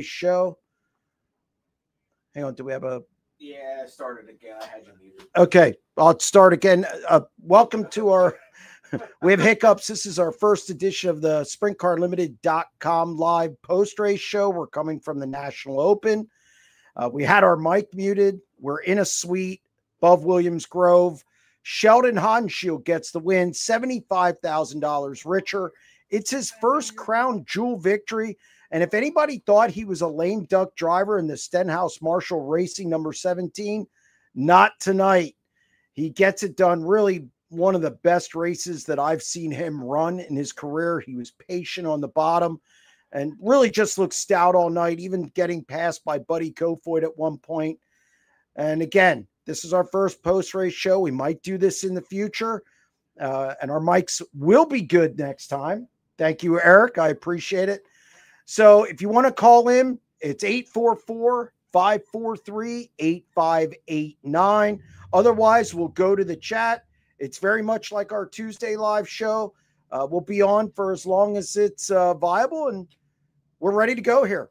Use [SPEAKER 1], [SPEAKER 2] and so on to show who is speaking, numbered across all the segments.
[SPEAKER 1] show. Hang on, do we have a?
[SPEAKER 2] Yeah, started again. I had you muted.
[SPEAKER 1] Okay, I'll start again. Welcome to our. We have hiccups. This is our first edition of the SprintCarLimited.com live post race show. We're coming from the National Open. We had our mic muted. We're in a suite above Williams Grove. Sheldon Haudenschild gets the win, $75,000 richer. It's his first crown jewel victory. And if anybody thought he was a lame duck driver in the Stenhouse Marshall Racing number 17, not tonight. He gets it done. Really one of the best races that I've seen him run in his career. He was patient on the bottom and really just looked stout all night, even getting passed by Buddy Kofoid at one point. And again, this is our first post-race show. We might do this in the future, and our mics will be good next time. Thank you, Eric. I appreciate it. So if you want to call in, it's 844-543-8589. Otherwise, we'll go to the chat. It's very much like our Tuesday live show. We'll be on for as long as it's viable, and we're ready to go here.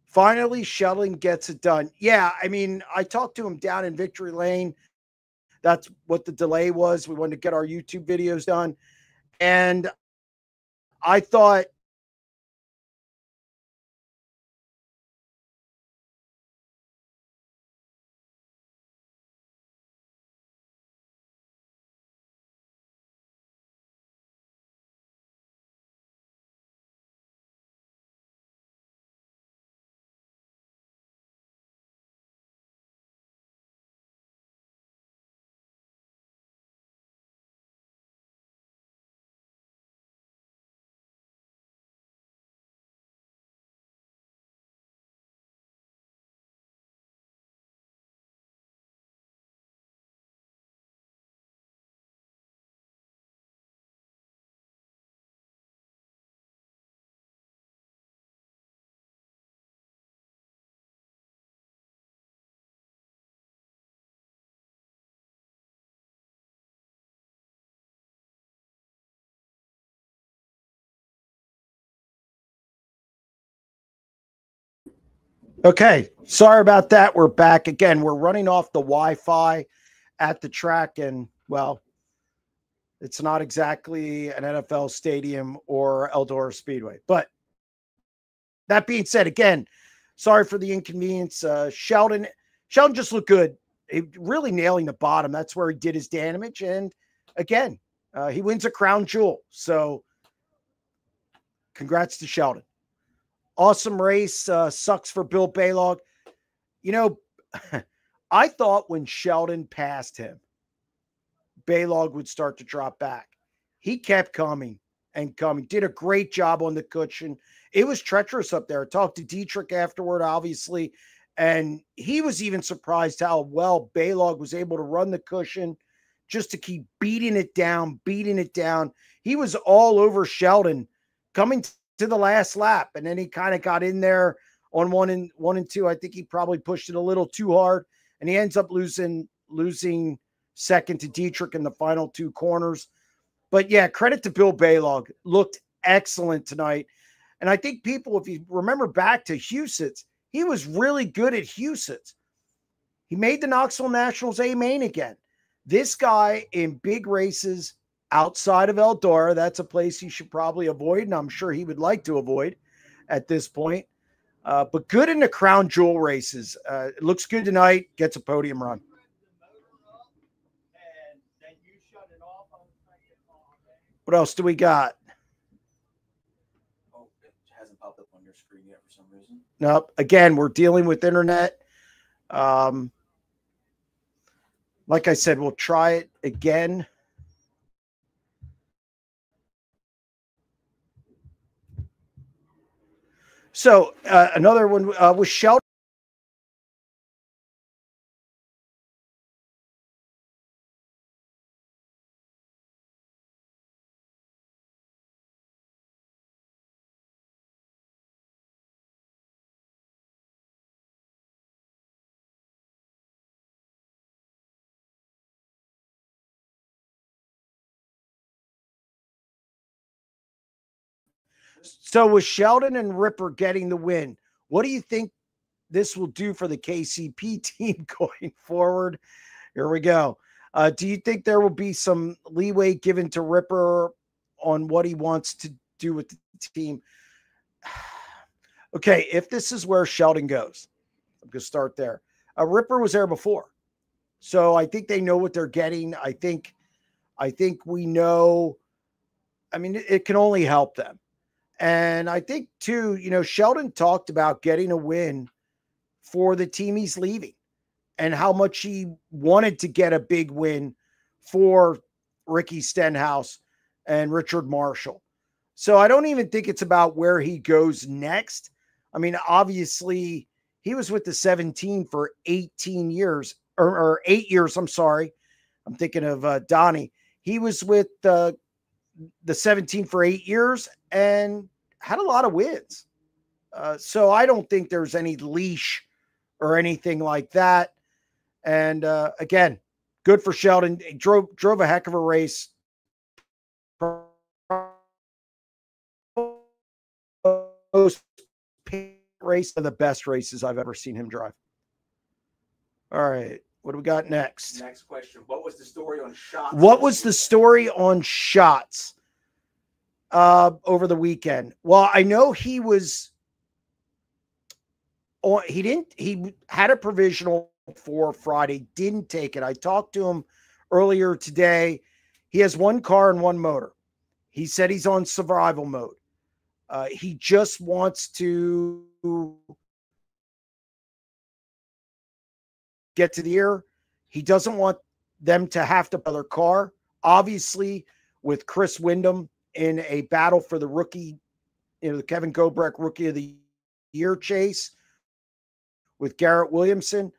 [SPEAKER 1] Finally, Sheldon gets it done. Yeah, I mean, I talked to him down in Victory Lane. That's what the delay was. We wanted to get our YouTube videos done. And I thought, okay, sorry about that. We're back again. We're running off the Wi-Fi at the track, and well, it's not exactly an NFL stadium or Eldora Speedway. But that being said, again, sorry for the inconvenience. Sheldon just looked good. He really nailing the bottom. That's where he did his damage. And again, he wins a crown jewel. So congrats to Sheldon. Awesome race. Sucks for Bill Balog. You know, I thought when Sheldon passed him, Balog would start to drop back. He kept coming and coming. Did a great job on the cushion. It was treacherous up there. I talked to Dietrich afterward, obviously, and he was even surprised how well Balog was able to run the cushion just to keep beating it down, beating it down. He was all over Sheldon coming to the last lap, and then he kind of got in there on one and two. I think he probably pushed it a little too hard, and he ends up losing second to Dietrich in the final two corners. But yeah, credit to Bill Balog. Looked excellent tonight. And I think people, if you remember back to Huset's, he was really good at Huset's. He made the Knoxville Nationals A main again. This guy in big races outside of Eldora, that's a place he should probably avoid, and I'm sure he would like to avoid at this point. But good in the crown jewel races. It looks good tonight. Gets a podium run. What else do we got?
[SPEAKER 2] Oh, it hasn't popped up on your screen yet for some reason.
[SPEAKER 1] Nope. Again, we're dealing with internet. Like I said, we'll try it again. So another one was Sheldon. So with Sheldon and Ripper getting the win, what do you think this will do for the KCP team going forward? Here we go. Do you think there will be some leeway given to Ripper on what he wants to do with the team? Okay, if this is where Sheldon goes, I'm going to start there. Ripper was there before. So I think they know what they're getting. I think we know. I mean, it can only help them. And I think too, Sheldon talked about getting a win for the team he's leaving and how much he wanted to get a big win for Ricky Stenhouse and Richard Marshall. So I don't even think it's about where he goes next. I mean, obviously, he was with the 17 for 18 years or 8 years. I'm sorry. I'm thinking of Donnie. He was with the 17 for 8 years and had a lot of wins. So I don't think there's any leash or anything like that. And again, good for Sheldon. He drove a heck of a race. Race of the best races I've ever seen him drive. All right. What do we got next?
[SPEAKER 2] Next question. What was the story on shots?
[SPEAKER 1] What was the story on shots over the weekend? Well, I know he was on, he had a provisional for Friday, didn't take it. I talked to him earlier today. He has one car and one motor. He said he's on survival mode. He just wants to get to the year. He doesn't want them to have to buy their car. Obviously, with Chris Windom in a battle for the rookie, the Kevin Gobrecht Rookie of the Year chase with Garrett Williamson,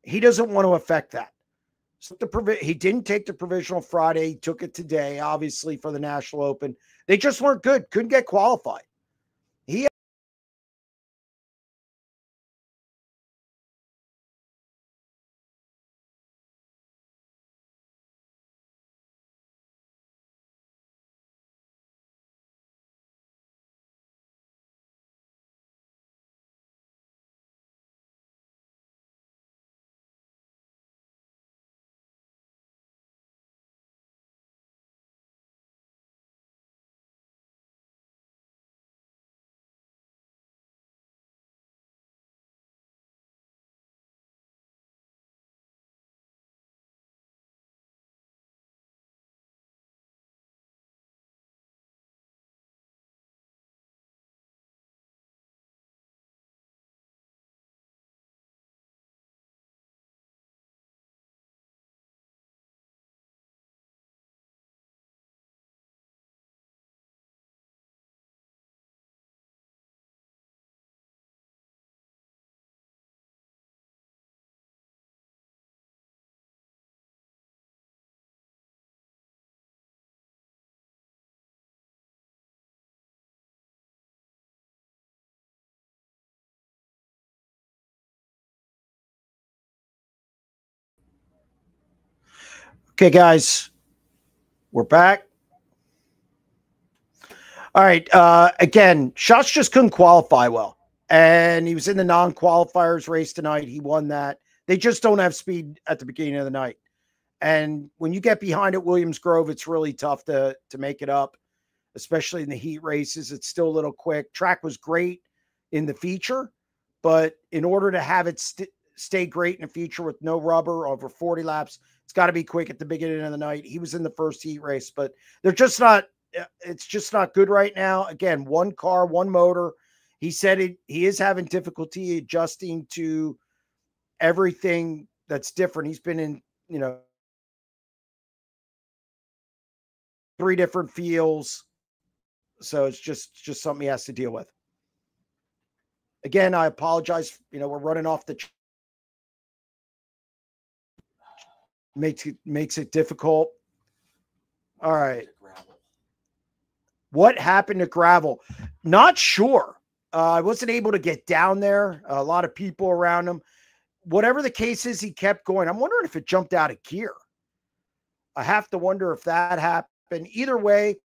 [SPEAKER 1] he doesn't want to affect that. So he didn't take the provisional Friday. He took it today, obviously, for the National Open. They just weren't good. Couldn't get qualified. Okay, guys, we're back. All right. Again, Schatz just couldn't qualify well. And he was in the non-qualifiers race tonight. He won that. They just don't have speed at the beginning of the night. And when you get behind at Williams Grove, it's really tough to make it up, especially in the heat races. It's still a little quick. Track was great in the feature, but in order to have it stay great in the feature with no rubber over 40 laps, it's got to be quick at the beginning of the night. He was in the first heat race, but they're just not, it's just not good right now. Again, one car, one motor. He said he is having difficulty adjusting to everything that's different. He's been in, 3 different fields. So it's just something he has to deal with. Again, I apologize. We're running off the makes it difficult. All right. What happened to gravel? Not sure. I wasn't able to get down there. A lot of people around him. Whatever the case is, he kept going. I'm wondering if it jumped out of gear. I have to wonder if that happened. Either way,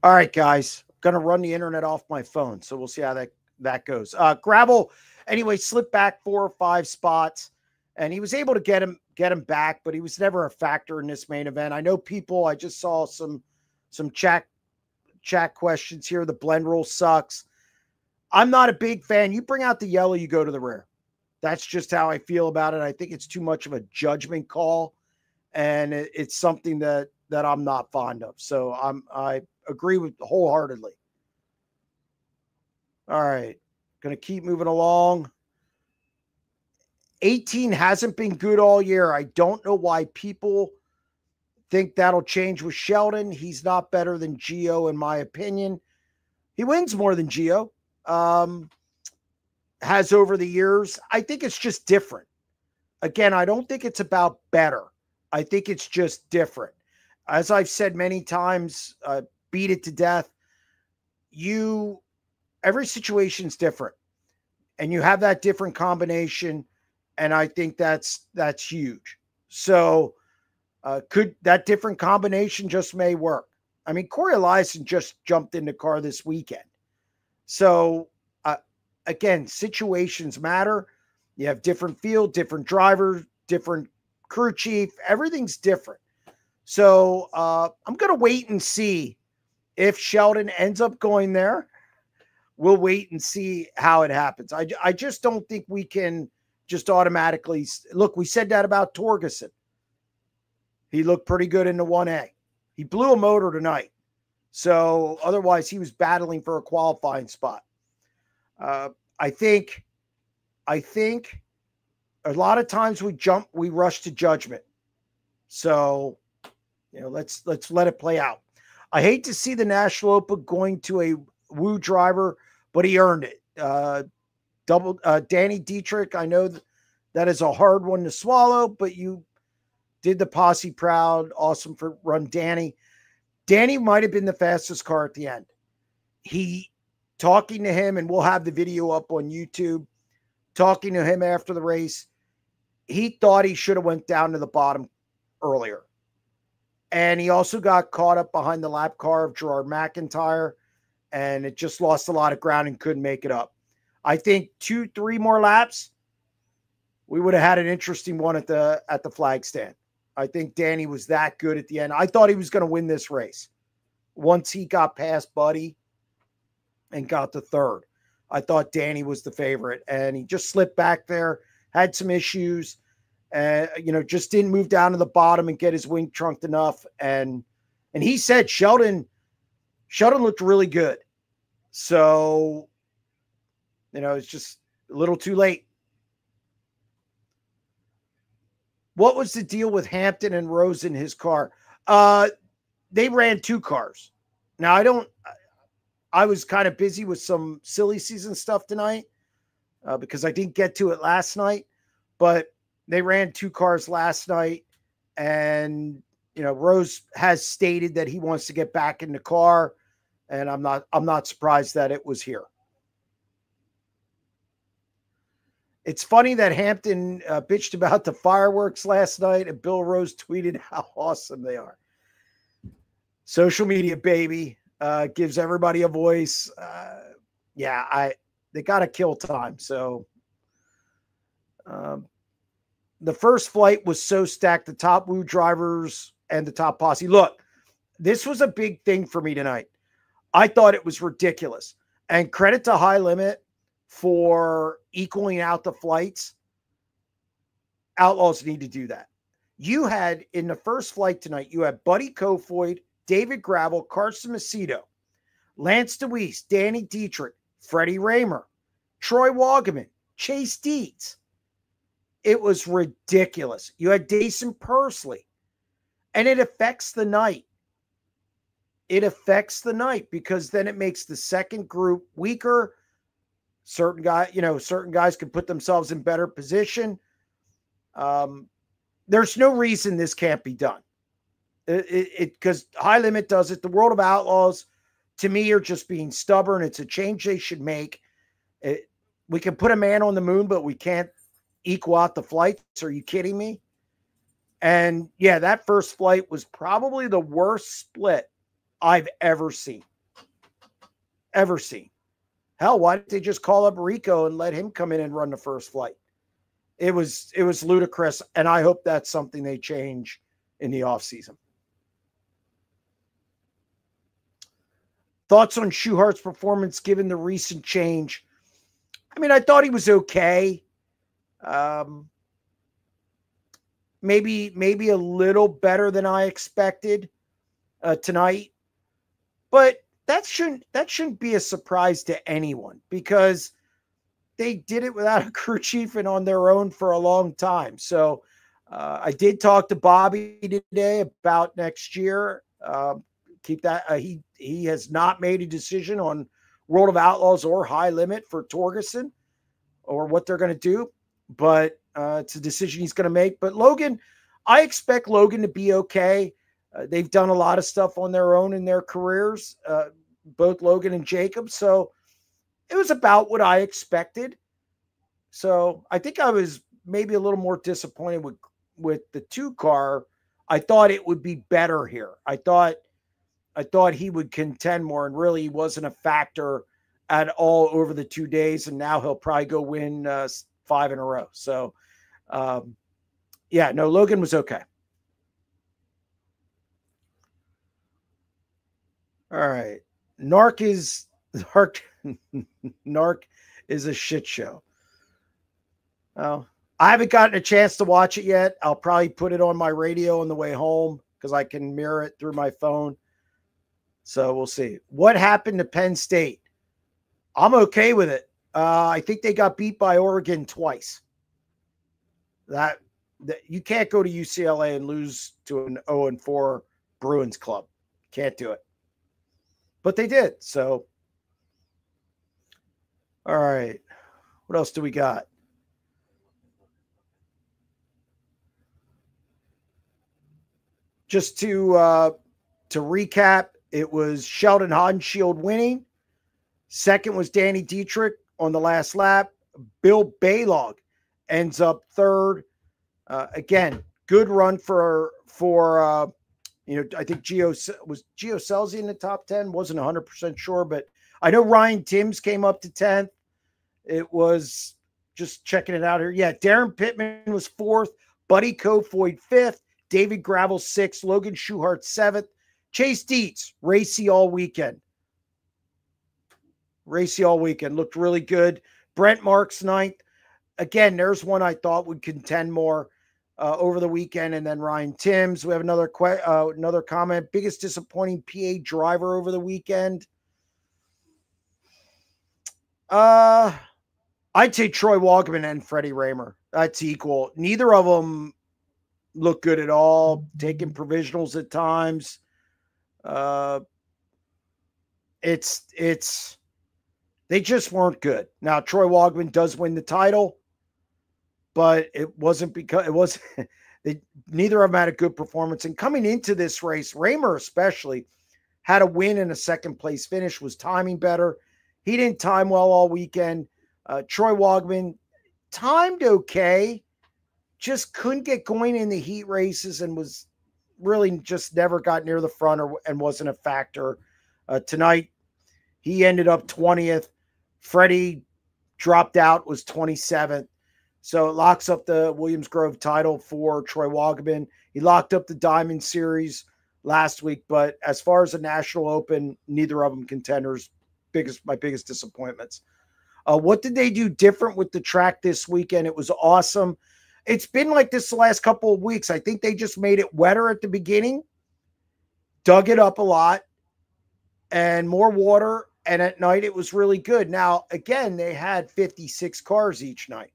[SPEAKER 1] All right, guys. Going to run the internet off my phone, so we'll see how that goes. Gravel, anyway, slipped back 4 or 5 spots, and he was able to get him back, but he was never a factor in this main event. I know people. I just saw some chat questions here. The blend rule sucks. I'm not a big fan. You bring out the yellow, you go to the rear. That's just how I feel about it. I think it's too much of a judgment call, and it's something that I'm not fond of. So I agree with wholeheartedly. All right. Going to keep moving along. 18 hasn't been good all year. I don't know why people think that'll change with Sheldon. He's not better than Gio, in my opinion. He wins more than Gio. Has over the years. I think it's just different. Again, I don't think it's about better. I think it's just different. As I've said many times, beat it to death. Every situation's different, and you have that different combination, and I think that's huge. So could that different combination just may work? I mean, Corey Eliason just jumped in the car this weekend. So again, situations matter. You have different field, different drivers, different crew chief. Everything's different. So I'm going to wait and see if Sheldon ends up going there. We'll wait and see how it happens. I just don't think we can just automatically look. We said that about Torgerson. He looked pretty good in the 1A. He blew a motor tonight. So otherwise he was battling for a qualifying spot. I think a lot of times we rush to judgment. So, let's let it play out. I hate to see the National Open going to a Woo driver, but he earned it. Danny Dietrich, I know that is a hard one to swallow, but you did the posse proud. Awesome for run Danny. Danny might have been the fastest car at the end. Talking to him, and we'll have the video up on YouTube, talking to him after the race, he thought he should have went down to the bottom earlier. And he also got caught up behind the lap car of Gerard McIntyre, and it just lost a lot of ground and couldn't make it up. I think 2-3 more laps, we would have had an interesting one at the flag stand. I think Danny was that good at the end. I thought he was going to win this race. Once he got past Buddy and got to third, I thought Danny was the favorite, and he just slipped back there, had some issues, just didn't move down to the bottom and get his wing trunked enough. And he said Sheldon looked really good. So, it's just a little too late. What was the deal with Hampton and Rose in his car? They ran 2 cars. Now, I was kind of busy with some silly season stuff tonight because I didn't get to it last night, but they ran 2 cars last night, and Rose has stated that he wants to get back in the car, and I'm not surprised that it was here. It's funny that Hampton bitched about the fireworks last night, and Bill Rose tweeted how awesome they are. Social media, baby. Gives everybody a voice. They got to kill time. So the first flight was so stacked, the top Woo drivers and the top posse. Look, this was a big thing for me tonight. I thought it was ridiculous. And credit to High Limit for equaling out the flights. Outlaws need to do that. You had, in the first flight tonight, you had Buddy Kofoid, David Gravel, Carson Macedo, Lance Deweese, Danny Dietrich, Freddie Raymer, Troy Wagaman, Chase Dietz. It was ridiculous. You had Dason Pursley, and it affects the night. It affects the night because then it makes the second group weaker. Certain guys can put themselves in better position. There's no reason this can't be done. Because High Limit does it. The World of Outlaws, to me, are just being stubborn. It's a change they should make. We can put a man on the moon, but we can't equal out the flights. Are you kidding me? And yeah, that first flight was probably the worst split I've ever seen. ever seen. Hell, why didn't they just call up Rico and let him come in and run the first flight? It was ludicrous, and I hope that's something they change in the offseason. Thoughts on Schuchart's performance given the recent change? I mean, I thought he was okay. Maybe a little better than I expected tonight, but that shouldn't be a surprise to anyone because they did it without a crew chief and on their own for a long time. So I did talk to Bobby today about next year. Keep that. He has not made a decision on World of Outlaws or High Limit for Torgerson or what they're going to do, but it's a decision he's going to make. But Logan, I expect Logan to be okay. They've done a lot of stuff on their own in their careers, both Logan and Jacob. So it was about what I expected. So I think I was maybe a little more disappointed with the 2-car. I thought it would be better here. I thought he would contend more, and really he wasn't a factor at all over the 2 days. And now he'll probably go win 5 in a row. So, Logan was okay. All right. Narc is a shit show. I haven't gotten a chance to watch it yet. I'll probably put it on my radio on the way home because I can mirror it through my phone. So we'll see. What happened to Penn State? I'm okay with it. I think they got beat by Oregon twice. That you can't go to UCLA and lose to an 0-4 Bruins club. Can't do it. But they did. So, all right. What else do we got? Just to recap, it was Sheldon Haudenschild winning. Second was Danny Dietrich on the last lap. Bill Balog ends up third. Again, good run for I think Gio Scelzi in the top 10. Wasn't 100% sure, but I know Ryan Timms came up to 10th. It was just checking it out here. Yeah, Darren Pittman was 4th. Buddy Kofoid 5th. David Gravel 6th. Logan Schuchart 7th. Chase Dietz, racy all weekend. Looked really good. Brent Marks 9th. Again, there's one I thought would contend more over the weekend. And then Ryan Timms. We have another comment. Biggest disappointing PA driver over the weekend. I'd say Troy Walkman and Freddie Raymer. That's equal. Neither of them look good at all. Taking provisionals at times. They just weren't good. Now, Troy Walkman does win the title, but it wasn't because neither of them had a good performance. And coming into this race, Raymer especially had a win and a second place finish, was timing better. He didn't time well all weekend. Troy Walkman timed okay, just couldn't get going in the heat races and was really just never got near the front and wasn't a factor. Tonight, he ended up 20th. Freddie dropped out, was 27th. So it locks up the Williams Grove title for Troy Walkman. He locked up the Diamond Series last week, but as far as the National Open, neither of them contenders. My biggest disappointments. What did they do different with the track this weekend? It was awesome. It's been like this the last couple of weeks. I think they just made it wetter at the beginning, dug it up a lot, and more water. And at night, it was really good. Now, again, they had 56 cars each night.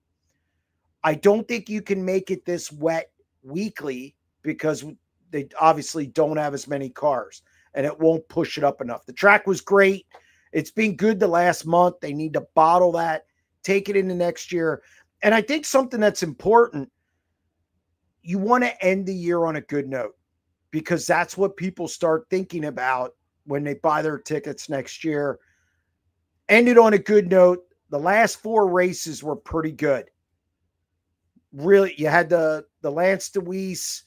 [SPEAKER 1] I don't think you can make it this wet weekly because they obviously don't have as many cars, and it won't push it up enough. The track was great. It's been good the last month. They need to bottle that, take it into next year. And I think something that's important, you want to end the year on a good note because that's what people start thinking about when they buy their tickets next year. Ended on a good note. The last 4 races were pretty good. Really, you had the Lance DeWeese,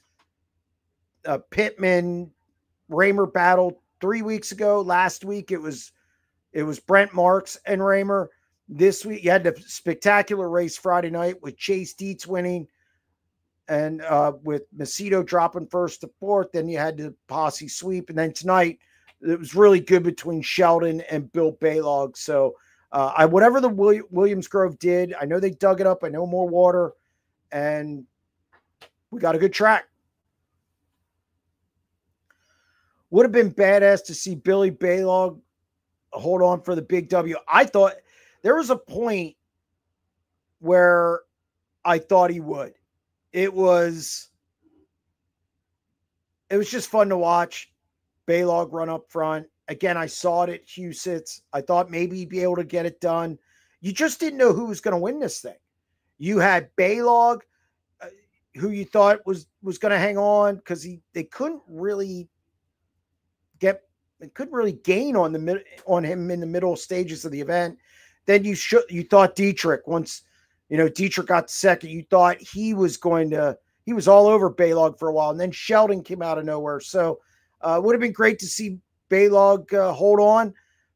[SPEAKER 1] Pittman, Raymer battle 3 weeks ago. Last week, it was It was Brent Marks and Raymer. This week, you had the spectacular race Friday night with Chase Dietz winning and with Macedo dropping first to fourth. Then you had the posse sweep. And then tonight, it was really good between Sheldon and Bill Balog. So whatever the Williams Grove did, I know they dug it up. I know more water. And we got a good track. Would have been badass to see Billy Balog hold on for the big W. I thought there was a point where I thought he would. It was just fun to watch Balog run up front. Again, I saw it at Huset's. I thought maybe he'd be able to get it done. You just didn't know who was going to win this thing. You had Balog, who you thought was going to hang on because they couldn't really gain on him in the middle stages of the event. Then you thought Dietrich, once Dietrich got second, you thought he was all over Balog for a while, and then Sheldon came out of nowhere. So it would have been great to see Balog hold on,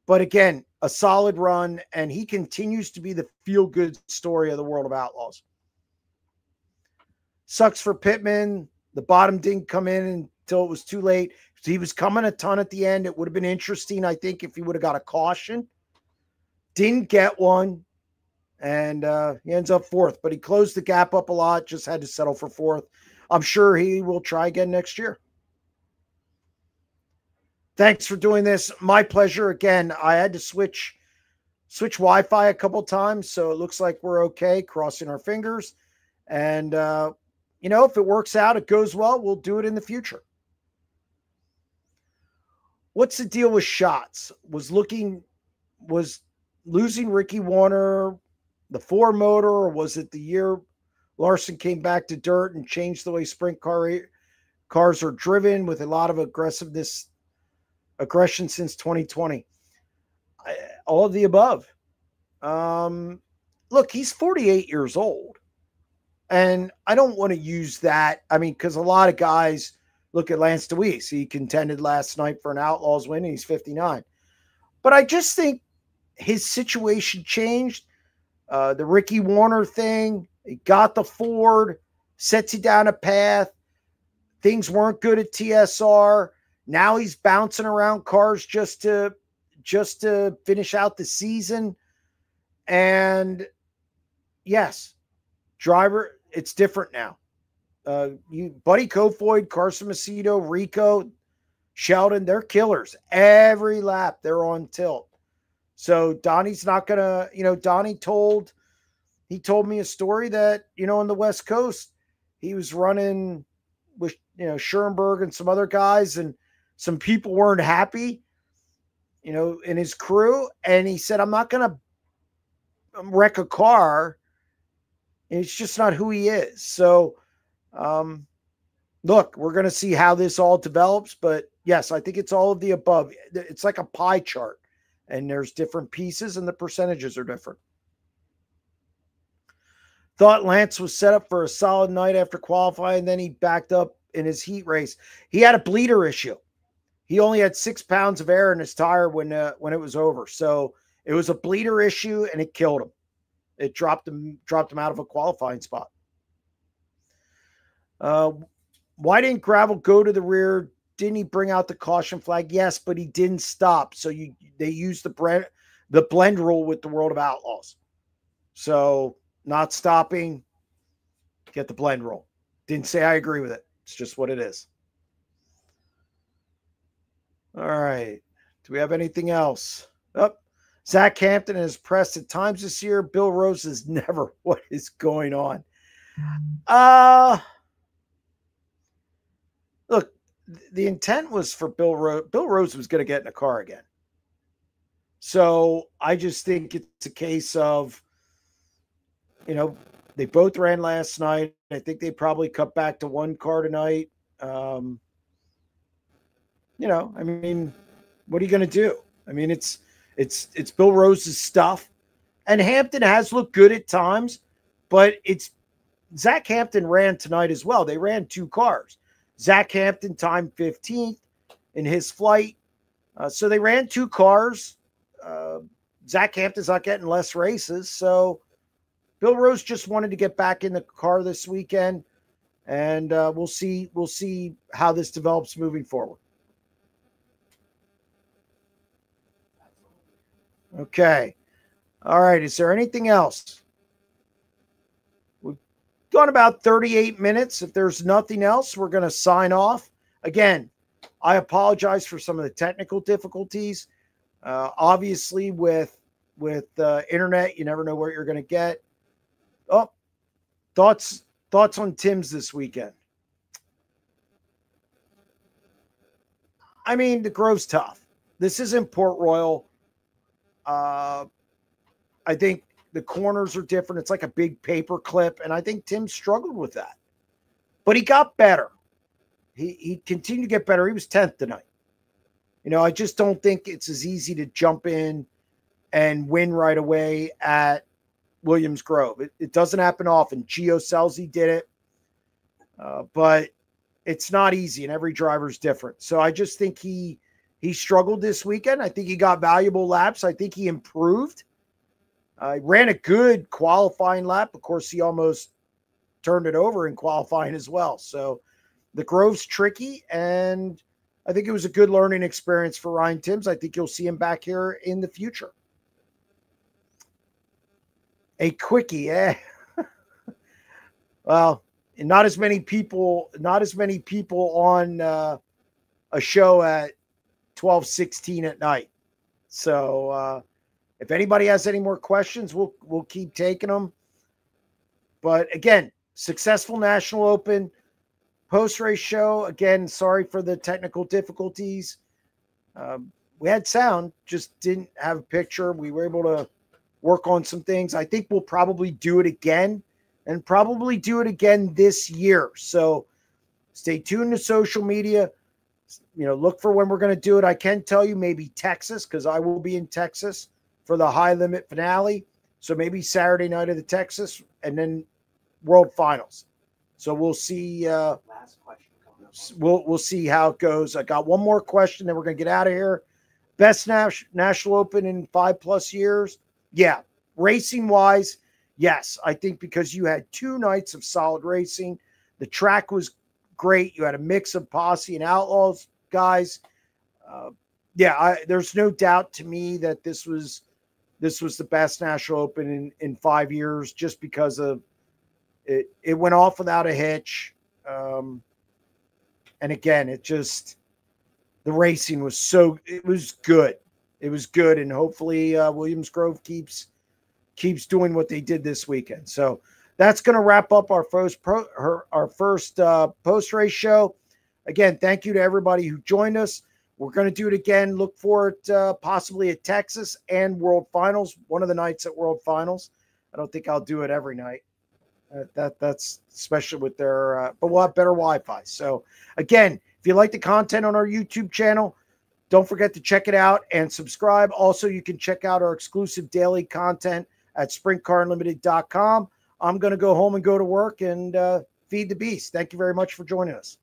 [SPEAKER 1] but again, a solid run, and he continues to be the feel-good story of the World of Outlaws. Sucks for Pittman. The bottom didn't come in until it was too late. So he was coming a ton at the end. It would have been interesting, I think, if he would have got a caution. Didn't get one, and he ends up fourth. But he closed the gap up a lot, just had to settle for fourth. I'm sure he will try again next year. Thanks for doing this. My pleasure. Again, I had to switch Wi-Fi a couple times, so it looks like we're okay, crossing our fingers. And, if it works out, it goes well, we'll do it in the future. What's the deal with Schatz? Was losing Ricky Warner the 4 motor, or was it the year Larson came back to dirt and changed the way sprint cars are driven with a lot of aggression since 2020? All of the above. Look, he's 48 years old. And I don't want to use that. I mean, because a lot of guys look at Lance Deweese. He contended last night for an Outlaws win, and he's 59. But I just think his situation changed. The Ricky Warner thing, he got the Ford, sets you down a path. Things weren't good at TSR. Now he's bouncing around cars just to finish out the season. And yes, driver, it's different now. Buddy Kofoid, Carson Macedo, Rico, Sheldon, they're killers. Every lap they're on tilt. So Donnie's not going to, Donnie told me a story that, on the West Coast, he was running with, Schoenberg and some other guys, and some people weren't happy, in his crew. And he said, I'm not going to wreck a car. It's just not who he is. So, look, we're going to see how this all develops. But yes, I think it's all of the above. It's like a pie chart, and there's different pieces, and the percentages are different. Thought Lance was set up for a solid night after qualifying, then he backed up in his heat race. He had a bleeder issue. He only had 6 pounds of air in his tire when it was over. So it was a bleeder issue, and it killed him. It dropped him out of a qualifying spot. Why didn't Gravel go to the rear? Didn't he bring out the caution flag? Yes, but he didn't stop. So they used the blend rule with the World of Outlaws. So not stopping, get the blend rule. Didn't say I agree with it. It's just what it is. All right. Do we have anything else? Oh, Zach Hampton has pressed at times this year. Bill Rose is never. What is going on? Look, the intent was for Bill Rose. Bill Rose was going to get in a car again. So I just think it's a case of, they both ran last night. I think they probably cut back to one car tonight. I mean, what are you going to do? I mean, it's Bill Rose's stuff, and Hampton has looked good at times, but Zach Hampton ran tonight as well. They ran 2 cars. Zach Hampton timed 15th in his flight. So they ran 2 cars. Zach Hampton's not getting less races. So Bill Rose just wanted to get back in the car this weekend, and we'll see how this develops moving forward. Okay. All right. Is there anything else? We've gone about 38 minutes. If there's nothing else, we're going to sign off. Again, I apologize for some of the technical difficulties. Obviously, with internet, you never know what you're going to get. Oh, thoughts on Tim's this weekend? I mean, the Grove's tough. This isn't Port Royal. I think the corners are different. It's like a big paper clip, and I think Tim struggled with that. But he got better. He continued to get better. He was 10th tonight. You know, I just don't think it's as easy to jump in and win right away at Williams Grove. It doesn't happen often. Gio Scelzi did it, but it's not easy, and every driver's different. So I just think he struggled this weekend. I think he got valuable laps. I think he improved. Ran a good qualifying lap. Of course, he almost turned it over in qualifying as well. So the Grove's tricky, and I think it was a good learning experience for Ryan Timms. I think you'll see him back here in the future. A quickie, eh? Well, not as many people on a show at 12:16 at night. So if anybody has any more questions, we'll keep taking them. But again, successful National Open post-race show. Again, sorry for the technical difficulties. We had sound, just didn't have a picture. We were able to work on some things. I think we'll probably do it again, and probably do it again this year. So stay tuned to social media. You know, look for when we're going to do it. I can tell you maybe Texas, because I will be in Texas for the high limit finale. So maybe Saturday night of the Texas, and then World Finals. So we'll see.
[SPEAKER 2] Last question coming up.
[SPEAKER 1] We'll see how it goes. I got one more question, then we're going to get out of here. Best National Open in 5+ years? Yeah. Racing wise, yes. I think because you had 2 nights of solid racing. The track was great. You had a mix of posse and outlaws guys. There's no doubt to me that this was the best National Open in 5 years, just because of it went off without a hitch. And again, the racing was it was good. It was good. And hopefully Williams Grove keeps doing what they did this weekend. So that's going to wrap up our first post-race show. Again, thank you to everybody who joined us. We're going to do it again. Look for it possibly at Texas and World Finals, one of the nights at World Finals. I don't think I'll do it every night. That's especially with their but we'll have better Wi-Fi. So again, if you like the content on our YouTube channel, don't forget to check it out and subscribe. Also, you can check out our exclusive daily content at sprintcarunlimited.com. I'm going to go home and go to work and feed the beast. Thank you very much for joining us.